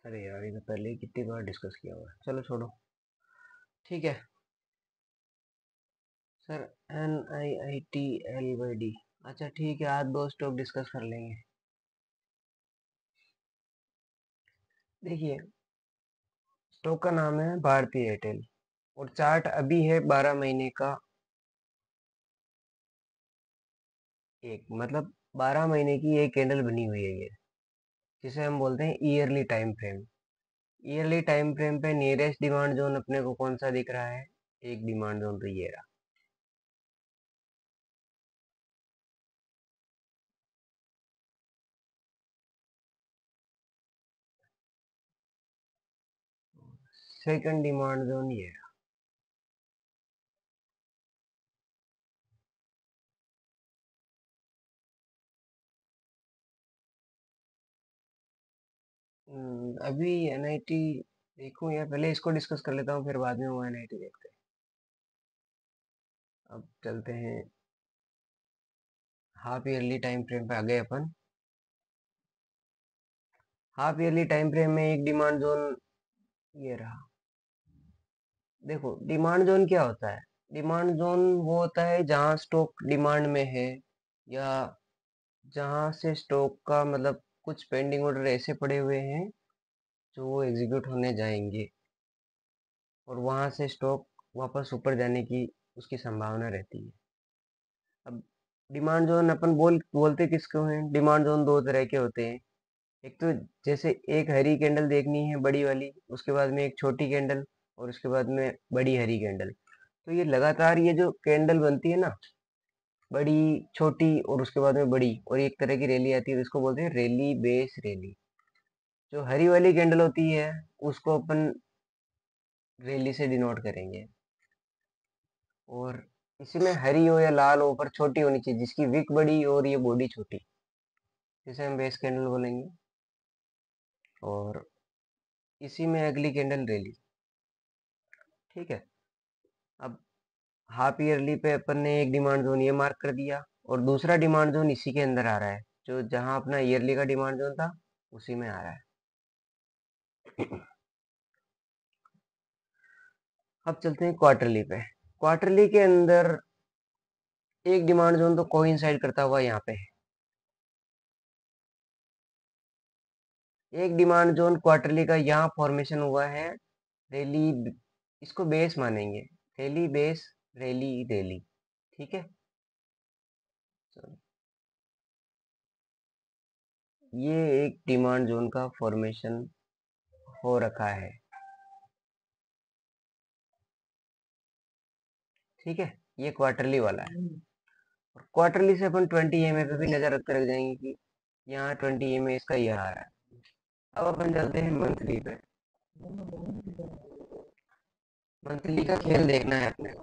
अरे यार, ये तो पहले ही कितनी बार डिस्कस किया हुआ है, चलो छोड़ो। ठीक है सर। NIITLYD। अच्छा ठीक है, आज दो स्टॉक डिस्कस कर लेंगे। देखिए, स्टॉक का नाम है भारतीय एयरटेल और चार्ट अभी है 12 महीने का। एक मतलब 12 महीने की एक कैंडल बनी हुई है ये, जिसे हम बोलते हैं yearly time frame. Yearly time frame पे नियरेस्ट डिमांड जोन अपने को कौन सा दिख रहा है? एक डिमांड जोन तो ये रहा। सेकंड डिमांड जोन ये रहा। अभी NIT देखूं या पहले इसको डिस्कस कर लेता हूँ, फिर बाद में वो NIT देखते हैं। अब चलते हैं हाफ ईयरली टाइम फ्रेम पे आ गए अपन। हाफ ईयरली टाइम फ्रेम में एक डिमांड जोन ये रहा। देखो, डिमांड जोन क्या होता है? डिमांड जोन वो होता है जहां स्टॉक डिमांड में है, या जहां से स्टॉक का मतलब कुछ पेंडिंग ऑर्डर ऐसे पड़े हुए हैं जो वो एग्जीक्यूट होने जाएंगे, और वहां से स्टॉक वापस ऊपर जाने की उसकी संभावना रहती है। अब डिमांड जोन अपन बोलते किसको हैं? डिमांड जोन दो तरह के होते हैं। एक तो जैसे एक हरी कैंडल देखनी है बड़ी वाली, उसके बाद में एक छोटी कैंडल, और उसके बाद में बड़ी हरी कैंडल। तो ये लगातार ये जो कैंडल बनती है ना, बड़ी छोटी और उसके बाद में बड़ी, और एक तरह की रैली आती है, इसको बोलते हैं रैली बेस रैली। जो हरी वाली कैंडल होती है उसको अपन रैली से डिनोट करेंगे। और इसी में हरी हो या लाल हो, पर छोटी होनी चाहिए, जिसकी विक बड़ी और ये बॉडी छोटी, जिसे हम बेस कैंडल बोलेंगे। और इसी में अगली कैंडल रैली। ठीक है। अब हाफ ईयरली पे अपन ने एक डिमांड जोन ये मार्क कर दिया, और दूसरा डिमांड जोन इसी के अंदर आ रहा है, जो जहां अपना ईयरली का डिमांड जोन था उसी में आ रहा है। अब चलते हैं क्वार्टरली पे। क्वार्टरली के अंदर एक डिमांड जोन तो कोइंसाइड करता हुआ यहाँ पे है। एक डिमांड जोन क्वार्टरली का यहाँ फॉर्मेशन हुआ है। रैली, इसको बेस मानेंगे। Rally base, rally rally. ठीक है। चलो, ये एक डिमांड जोन का फॉर्मेशन हो रखा है। ठीक है, ये क्वार्टरली वाला है। और क्वार्टरली से अपन 20 EMA पे भी नजर रखते रख जाएंगे कि यहाँ 20 EMA इसका ये आ रहा है। अब अपन चलते हैं मंथली पे। मंथली का खेल देखना है अपने को।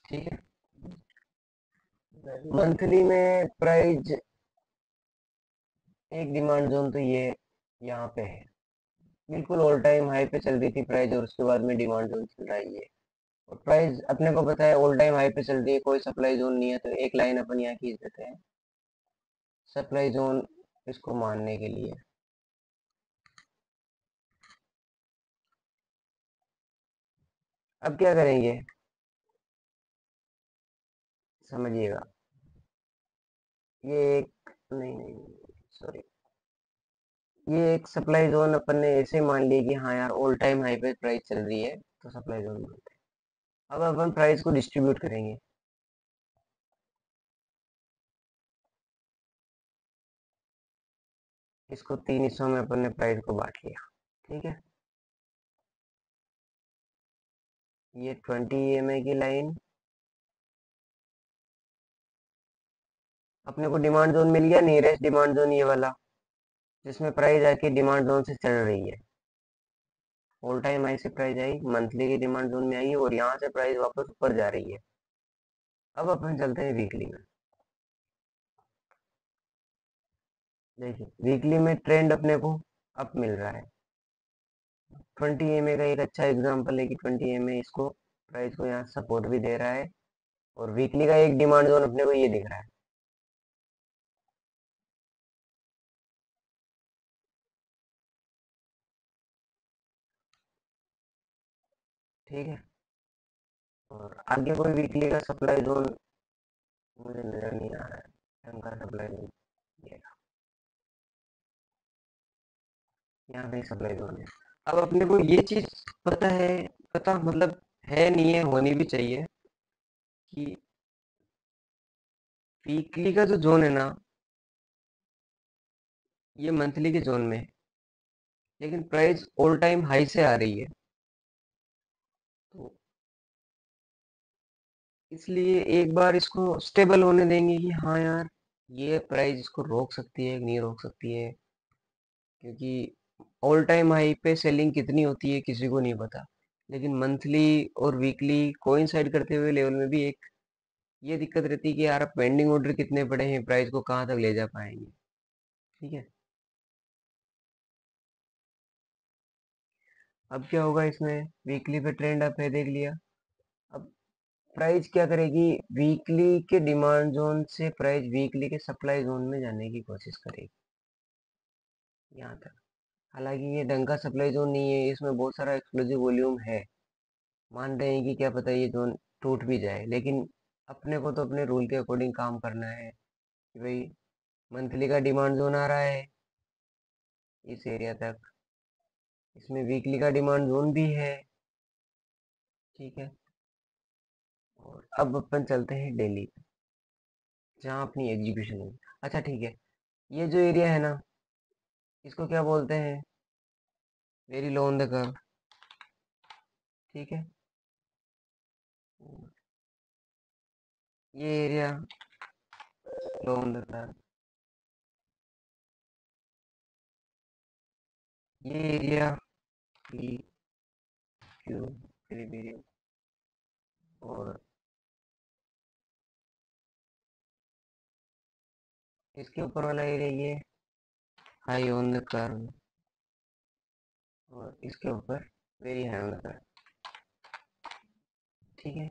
ठीक है। मंथली में प्राइस, एक डिमांड जोन तो ये यहाँ पे है, बिल्कुल ऑल टाइम हाई पे चल रही थी प्राइस, और उसके बाद में डिमांड जोन चल रहा है ये। और प्राइस अपने को पता है ऑल टाइम हाई पे चल रही है, कोई सप्लाई जोन नहीं है, तो एक लाइन अपन यहाँ खींच देते हैं सप्लाई जोन इसको मानने के लिए। अब क्या करेंगे, समझिएगा। ये एक, नहीं नहीं, सॉरी, ये एक सप्लाई जोन अपन ने ऐसे मान लिया कि हाँ यार ऑल टाइम हाई पे प्राइस चल रही है, तो सप्लाई जोन मानते हैं। अब अपन प्राइस को डिस्ट्रीब्यूट करेंगे। इसको तीन हिस्सों में अपन ने प्राइस को बांट लिया। ठीक है। ये 20 EMA की लाइन, अपने को डिमांड जोन मिल गया, नियरेस्ट डिमांड जोन ये वाला, जिसमें प्राइस आके डिमांड जोन से चल रही है। ऑल टाइम हाई से प्राइस आई, मंथली की डिमांड जोन में आई, और यहाँ से प्राइस वापस ऊपर जा रही है। अब अपन चलते हैं वीकली में। देखिए, वीकली में ट्रेंड अपने को अप मिल रहा है। 20 EMA का एक अच्छा एग्जांपल है कि 20 EMA इसको प्राइस को यहाँ सपोर्ट भी दे रहा है, और वीकली का एक डिमांड जोन अपने को ये दिख रहा है। ठीक है। और आगे कोई वीकली का सप्लाई जोन मुझे नजर नहीं आ रहा है, ढंग का सप्लाई जोन। ये यहाँ पे सप्लाई जोन है। अब अपने को ये चीज पता है, पता मतलब है नहीं है, होनी भी चाहिए कि वीकली का जो जोन है ना, ये मंथली के जोन में है, लेकिन प्राइस ऑल टाइम हाई से आ रही है। तो इसलिए एक बार इसको स्टेबल होने देंगे कि हाँ यार, ये प्राइस इसको रोक सकती है कि नहीं रोक सकती है, क्योंकि ऑल टाइम हाई पे सेलिंग कितनी होती है किसी को नहीं पता। लेकिन मंथली और वीकली कोइंसाइड करते हुए लेवल में भी एक ये दिक्कत रहती है कि यार अब पेंडिंग ऑर्डर कितने पड़े हैं, प्राइस को कहाँ तक ले जा पाएंगे। ठीक है। अब क्या होगा इसमें, वीकली पे ट्रेंड अप है देख लिया। अब प्राइस क्या करेगी, वीकली के डिमांड जोन से प्राइस वीकली के सप्लाई जोन में जाने की कोशिश करेगी, यहाँ तक। हालांकि ये ढंग का सप्लाई जोन नहीं है, इसमें बहुत सारा एक्सक्लूसिव वॉल्यूम है। मान रहे हैं कि क्या पता ये जोन टूट भी जाए, लेकिन अपने को तो अपने रूल के अकॉर्डिंग काम करना है कि भाई मंथली का डिमांड जोन आ रहा है इस एरिया तक, इसमें वीकली का डिमांड जोन भी है। ठीक है। और अब अपन चलते हैं दिल्ली, जहाँ अपनी एग्जीक्यूशन होगी। अच्छा ठीक है, ये जो एरिया है ना, इसको क्या बोलते हैं, very low on the curve. ठीक है। ये area low on the curve, ये एरिया पी क्यू वेरी, और इसके ऊपर वाला एरिया ये हाई ऑन द कर्व, और इसके ऊपर very high on the curve. ठीक है।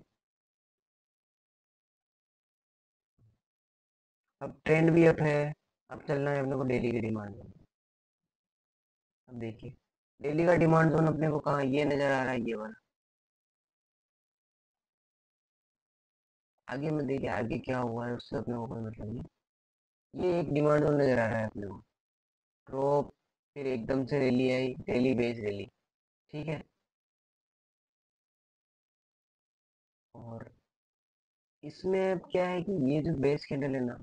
अब ट्रेंड भी अप है। अब चलना है अपने को डेली की डिमांड जोन। अब देखिए, डेली का डिमांड जोन अपने को कहाँ, ये नजर आ रहा है, ये वाला। आगे में देखिए आगे क्या हुआ है, उससे अपने को कोई मतलब नहीं। ये एक डिमांड जोन नजर आ रहा है अपने को, ड्रॉप, फिर एकदम से रैली आई, डेली बेस रैली। ठीक है। और इसमें अब क्या है कि ये जो बेस कैंडल है ना,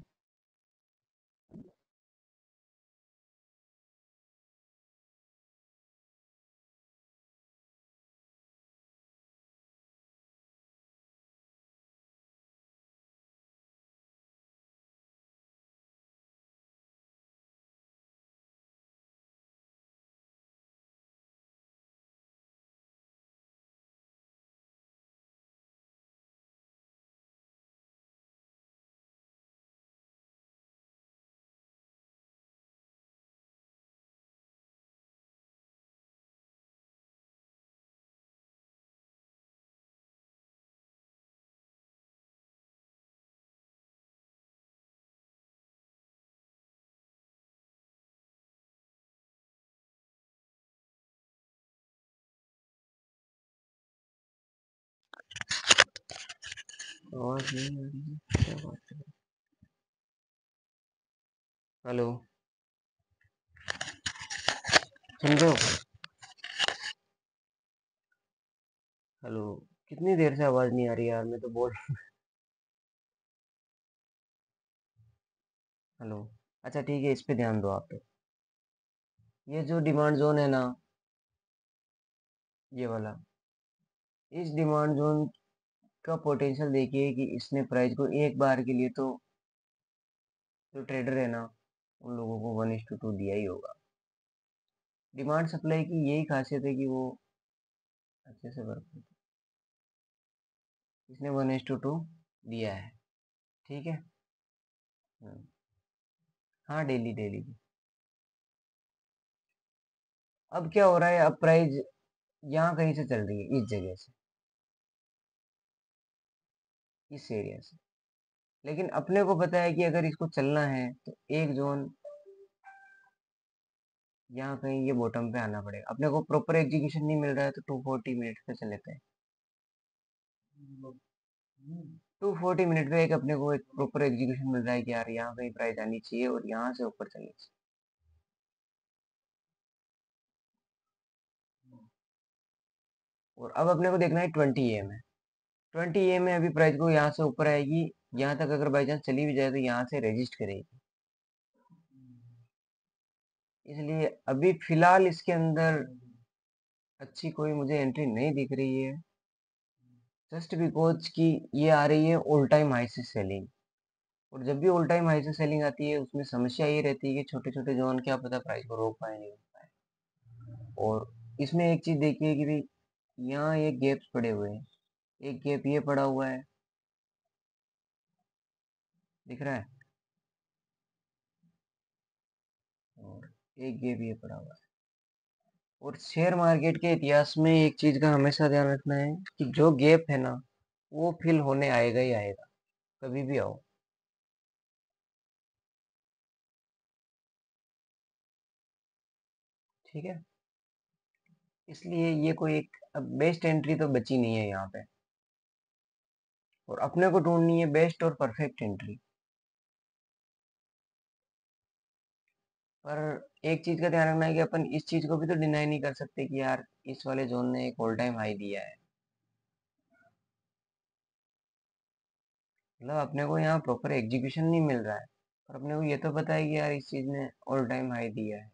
आवाज नहीं आ रही है, क्या बात है। हेलो, सुन रहे हो? हेलो, कितनी देर से आवाज नहीं आ रही यार, मैं तो बोल। हेलो। अच्छा ठीक है, इस पे ध्यान दो आप तो। ये जो डिमांड जोन है ना, ये वाला, इस डिमांड जोन का पोटेंशियल देखिए कि इसने प्राइस को एक बार के लिए तो, जो ट्रेडर है ना, उन लोगों को 1:2 दिया ही होगा। डिमांड सप्लाई की यही खासियत है कि वो अच्छे से वर्क करती है। इसने 1:2 दिया है। ठीक है। हम्म, हाँ डेली डेली की। अब क्या हो रहा है, अब प्राइस यहाँ कहीं से चल रही है, इस जगह से, इस एरिया से। लेकिन अपने को पता है कि अगर इसको चलना है तो एक जोन यहाँ कहीं ये बॉटम पे आना पड़ेगा। अपने को प्रॉपर एग्जीक्यूशन नहीं मिल रहा है तो 240 मिनट पे चले थे। 240 मिनट का एक अपने को एक प्रॉपर एग्जीक्यूशन मिल रहा है कि यार यहाँ पे प्राइस आनी चाहिए और यहाँ से ऊपर चलनी चाहिए। और अब अपने को देखना है 20 AM है। 20 AM में अभी प्राइस को यहाँ से ऊपर आएगी, यहाँ तक अगर बाई चांस चली भी जाए तो यहाँ से रेजिस्ट करेगी। इसलिए अभी फिलहाल इसके अंदर अच्छी कोई मुझे एंट्री नहीं दिख रही है, जस्ट बिकॉज कि ये आ रही है ऑल टाइम हाई से सेलिंग। और जब भी ऑल टाइम हाई से सेलिंग आती है उसमें समस्या ये रहती है कि छोटे छोटे जोन क्या पता प्राइस को रोक पाए नहीं रोक पाए। और इसमें एक चीज देखिए कि भाई यहाँ ये गैप्स पड़े हुए हैं, एक गैप ये पड़ा हुआ है, दिख रहा है, और एक गैप ये पड़ा हुआ है। और शेयर मार्केट के इतिहास में एक चीज का हमेशा ध्यान रखना है कि जो गैप है ना वो फिल होने आएगा ही आएगा, कभी भी आओ। ठीक है, इसलिए ये कोई एक अब बेस्ट एंट्री तो बची नहीं है यहाँ पे, और अपने को ढूंढनी है बेस्ट और परफेक्ट एंट्री। पर एक चीज का ध्यान रखना है कि अपन इस चीज को भी तो डिनाई नहीं कर सकते कि यार इस वाले जोन ने एक ऑल टाइम हाई दिया है। मतलब अपने को यहाँ प्रॉपर एग्जीक्यूशन नहीं मिल रहा है, पर अपने को ये तो पता है कि यार इस चीज ने ऑल टाइम हाई दिया है।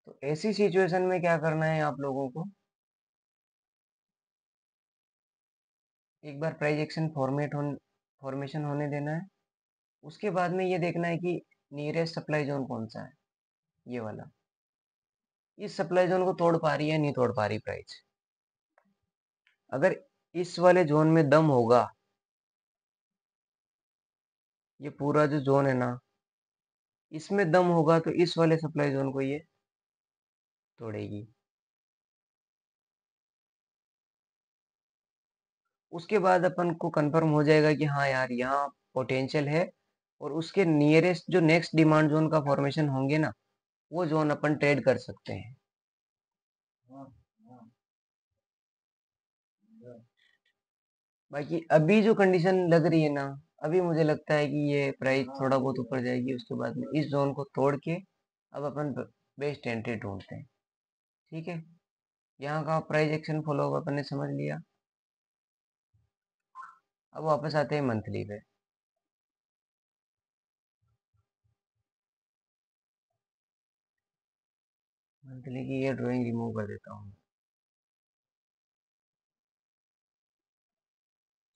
तो ऐसी सिचुएशन में क्या करना है आप लोगों को, एक बार प्राइस एक्शन फॉर्मेशन होने देना है। उसके बाद में ये देखना है कि नियरेस्ट सप्लाई जोन कौन सा है, ये वाला। इस सप्लाई जोन को तोड़ पा रही है नहीं तोड़ पा रही प्राइस। अगर इस वाले जोन में दम होगा, ये पूरा जो जोन है ना इसमें दम होगा तो इस वाले सप्लाई जोन को ये तोड़ेगी। उसके बाद अपन को कंफर्म हो जाएगा कि हाँ यार यहाँ पोटेंशियल है, और उसके नियरेस्ट जो नेक्स्ट डिमांड जोन का फॉर्मेशन होंगे ना वो जोन अपन ट्रेड कर सकते हैं। बाकी अभी जो कंडीशन लग रही है ना, अभी मुझे लगता है कि ये प्राइस थोड़ा बहुत ऊपर जाएगी, उसके बाद में इस जोन को तोड़ के अब अपन बेस्ट एंट्री ढूंढते हैं। ठीक है, यहाँ का प्राइस एक्शन फॉलो अप अपन ने समझ लिया। अब वापस आते हैं मंथली पे। मंथली की ये ड्राइंग रिमूव कर देता हूँ।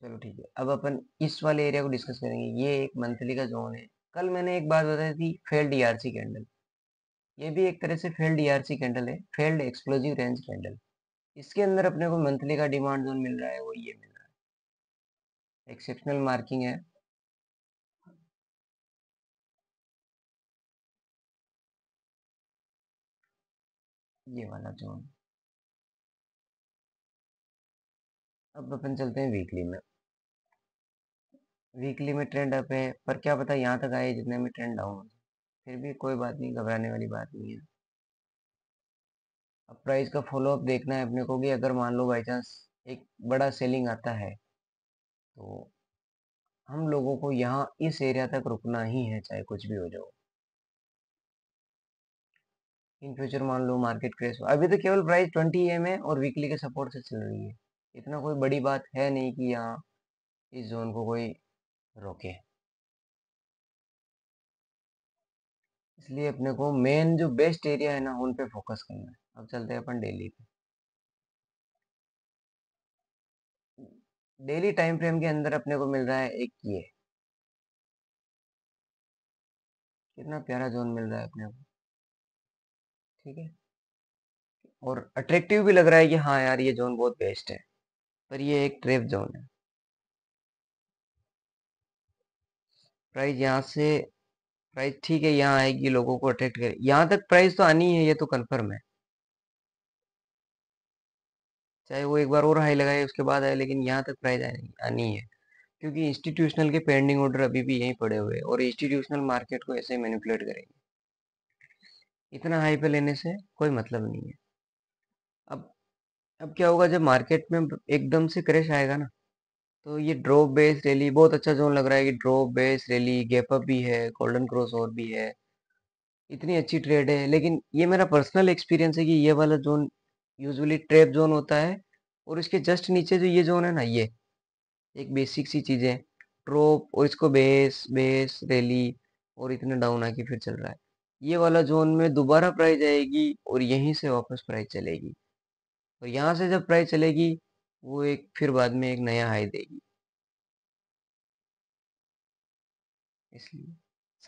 चलो ठीक है, अब अपन इस वाले एरिया को डिस्कस करेंगे। ये एक मंथली का जोन है। कल मैंने एक बात बताई थी, फेल्ड ईआरसी कैंडल। ये भी एक तरह से फेल्ड ईआरसी कैंडल है, फेल्ड एक्सप्लोजिव रेंज कैंडल। इसके अंदर अपने को मंथली का डिमांड जोन मिल रहा है, वो ये मिल रहा है, एक्सेप्शनल मार्किंग है। ये वाला जोन। अब अपन चलते हैं वीकली में। वीकली में ट्रेंड अप है, पर क्या पता यहाँ तक आए जितने में ट्रेंड डाउन हो। फिर भी कोई बात नहीं, घबराने वाली बात नहीं है। अब प्राइस का फॉलो अप देखना है अपने को कि अगर मान लो बाई चांस एक बड़ा सेलिंग आता है तो हम लोगों को यहाँ इस एरिया तक रुकना ही है, चाहे कुछ भी हो जाओ। इन फ्यूचर मान लो मार्केट क्रैश हो, अभी तो केवल प्राइस 20 AM है और वीकली के सपोर्ट से चल रही है। इतना कोई बड़ी बात है नहीं कि यहाँ इस जोन को कोई रोके। इसलिए अपने को मेन जो बेस्ट एरिया है ना उन पे फोकस करना है। अब चलते हैं अपन डेली पे। डेली टाइम फ्रेम के अंदर अपने को मिल रहा है एक ये, कितना प्यारा जोन मिल रहा है अपने को। ठीक है, और अट्रैक्टिव भी लग रहा है कि हाँ यार ये जोन बहुत बेस्ट है, पर ये एक ट्रेप जोन है। प्राइस यहाँ से, प्राइस ठीक है यहाँ आएगी, लोगों को अट्रैक्ट करे, यहाँ तक प्राइस तो आनी है, ये तो कंफर्म है। चाहे वो एक बार और हाई लगाए उसके बाद आए, लेकिन यहाँ तक प्राइस आनी आनी है। क्योंकि इंस्टीट्यूशनल के पेंडिंग ऑर्डर अभी भी यहीं पड़े हुए हैं, और इंस्टीट्यूशनल मार्केट को ऐसे मैनिपुलेट करेंगे। इतना हाई पे लेने से कोई मतलब नहीं है। अब अब क्या होगा जब मार्केट में एकदम से क्रैश आएगा ना, तो ये ड्रॉप बेस रैली बहुत अच्छा जोन लग रहा है कि drop base rally gap up भी है, गोल्डन क्रॉस और भी है, इतनी अच्छी ट्रेड है। लेकिन ये मेरा पर्सनल एक्सपीरियंस है कि ये वाला जोन यूजुअली ट्रैप जोन होता है, और इसके जस्ट नीचे जो ये जोन है ना, ये एक बेसिक सी चीजें, ड्रॉप और इसको बेस बेस रैली और इतने डाउन आके फिर चल रहा है। ये वाला जोन में दोबारा प्राइस आएगी और यहीं से वापस प्राइस चलेगी, और यहाँ से जब प्राइस चलेगी वो एक फिर बाद में एक नया हाई देगी। इसलिए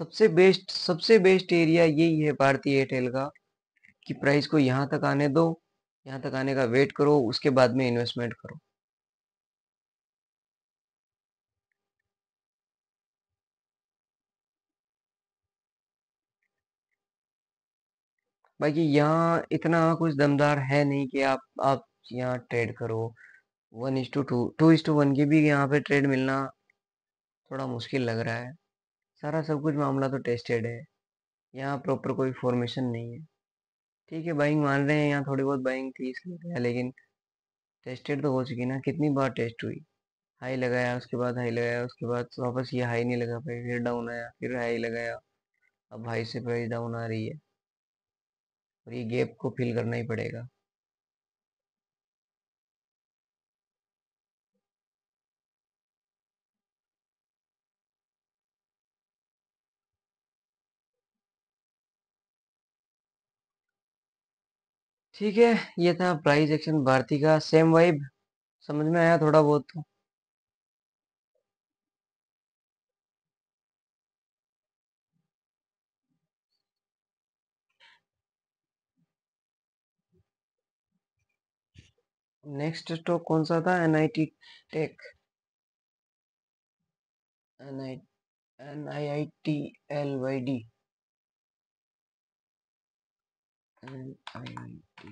सबसे बेस्ट एरिया यही है भारतीय एयरटेल का, कि प्राइस को यहाँ तक आने दो, यहाँ तक आने का वेट करो, उसके बाद में इन्वेस्टमेंट करो। बाकी यहाँ इतना कुछ दमदार है नहीं कि आप यहाँ ट्रेड करो। 1:2 2:1 की भी यहाँ पे ट्रेड मिलना थोड़ा मुश्किल लग रहा है। सारा सब कुछ मामला तो टेस्टेड है, यहाँ प्रॉपर कोई फॉर्मेशन नहीं है। ठीक है, बाइंग मान रहे हैं, यहाँ थोड़ी बहुत बाइंग थी इसलिए है, लेकिन टेस्टेड तो हो चुकी ना, कितनी बार टेस्ट हुई। हाई लगाया, उसके बाद हाई लगाया, उसके बाद वापस ये हाई नहीं लगा पाई, फिर डाउन आया, फिर हाई लगाया, अब हाई से प्राइस डाउन आ रही है, और ये गैप को फिल करना ही पड़ेगा। ठीक है, ये था प्राइस एक्शन भारती का, सेम वाइब समझ में आया थोड़ा बहुत तो। नेक्स्ट स्टॉक कौन सा था? एनआईटी टेक, एन आई NIITLYD, NIIT